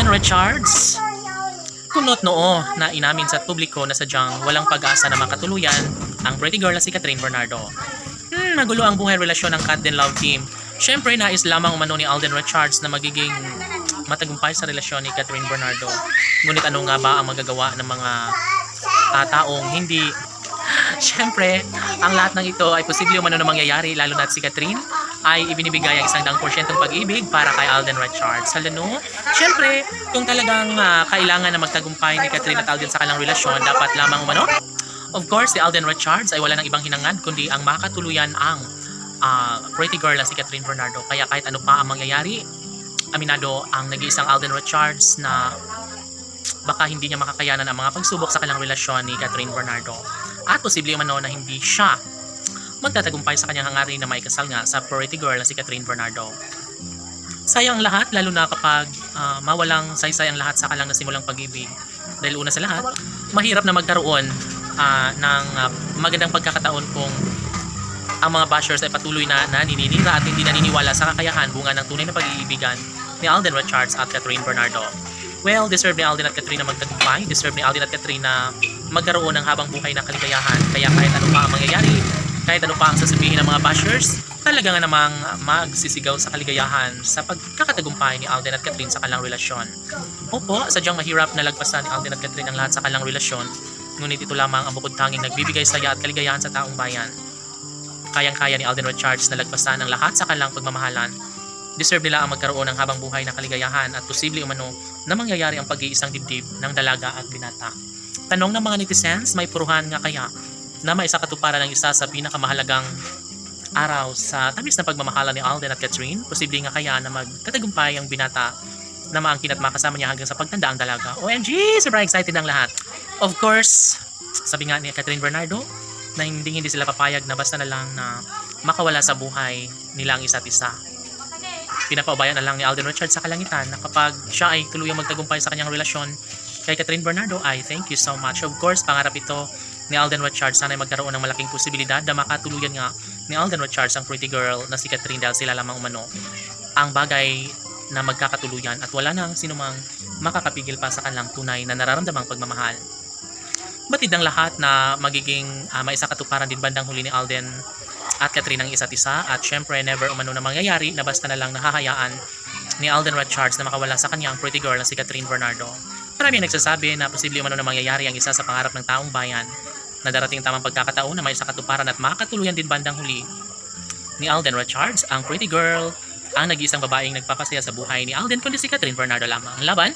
Richards, kunot noo na inamin sa publiko na sadyang walang pag-asa na makatuluyan ang pretty girl na si Catherine Bernardo. Magulo ang buhay relasyon ng Cat Den Love Team. Syempre nais lamang umano ni Alden Richards na magiging matagumpay sa relasyon ni Catherine Bernardo. Ngunit ano nga ba ang magagawa ng mga taong hindi... Syempre, ang lahat ng ito ay posible umano na mangyayari, lalo na si Catherine ay ibinibigay ang 100% pag-ibig para kay Alden Richards. Halano? Syempre, kung talagang kailangan na magtagumpay ni Catherine at Alden sa kanilang relasyon, dapat lamang umano. Of course, si Alden Richards ay wala ng ibang hinangad kundi ang makatuluyan ang pretty girl na si Catherine Bernardo. Kaya kahit ano pa ang mangyayari, aminado ang nag-iisang Alden Richards na baka hindi niya makakayanan ang mga pagsubok sa kanilang relasyon ni Catherine Bernardo. At posible umano na hindi siya magtatagumpay sa kanyang hangarin na maikasal nga sa pretty girl na si Catherine Bernardo. Sayang lahat, lalo na kapag mawalang saysay ang lahat sa kalang nasimulang pag-ibig. Dahil una sa lahat, mahirap na magkaroon ng magandang pagkakataon kung ang mga bashers ay patuloy na naninira at hindi naniniwala sa kakayahan bunga ng tunay na pag-iibigan ni Alden Richards at Catherine Bernardo. Well, deserve ni Alden at Catherine na magtagumpay. Deserve ni Alden at Catherine na magkaroon ng habang buhay na kaligayahan. Kaya kahit ano pa ang mangyayari, kahit ano pa ang sasabihin ng mga bashers, talaga nga namang magsisigaw sa kaligayahan sa pagkakatagumpay ni Alden at Catherine sa kanilang relasyon. Opo, sadyang mahirap na lagpasan ni Alden at Catherine ang lahat sa kanilang relasyon. Ngunit ito lamang ang bukod tanging nagbibigay saya at kaligayahan sa taong bayan. Kayang-kaya ni Alden Richards na lagpasan ang lahat sa kanilang pagmamahalan. Deserve nila ang magkaroon ng habang buhay na kaligayahan at posible umano na mangyayari ang pag-iisang dibdib ng dalaga at binata. Tanong ng mga netizens, may puruhan nga kaya na maisakatuparan ng isa sa pinakamahalagang araw sa tamis na pagmamahala ni Alden at Catherine? Posible nga kaya na magtatagumpay ang binata na maangkin at makasama niya hanggang sa pagtanda ang dalaga? OMG! Sobrang excited ng lahat. Of course, sabi nga ni Catherine Bernardo na hindi sila papayag na basta na lang na makawala sa buhay nila ang isa't isa. Pinapaubayan na lang ni Alden Richards sa kalangitan na kapag siya ay tuluyang magtagumpay sa kanyang relasyon kay Catherine Bernardo, ay thank you so much. Of course, pangarap ito ni Alden Richards sana ay magkaroon ng malaking posibilidad na makatuluyan nga ni Alden Richards ang pretty girl na si Catherine dahil sila lamang umano ang bagay na magkakatuluyan at wala nang sinumang makakapigil pa sa kanilang tunay na nararamdamang pagmamahal. Batid ng lahat na magiging maisakatuparan din bandang huli ni Alden at Catherine ang isa't isa at syempre never umano na mangyayari na basta na lang nahahayaan ni Alden Richards na makawala sa kanya ang pretty girl na si Catherine Bernardo. Marami ang nagsasabi na posible umano na mangyayari ang isa sa pangarap ng taong bayan na darating tamang pagkakataon na may sakatuparan at makatuluyan din bandang huli ni Alden Richards ang pretty girl, ang nag-iisang babaeng nagpapasaya sa buhay ni Alden kundi si Catherine Bernardo lamang. Laban!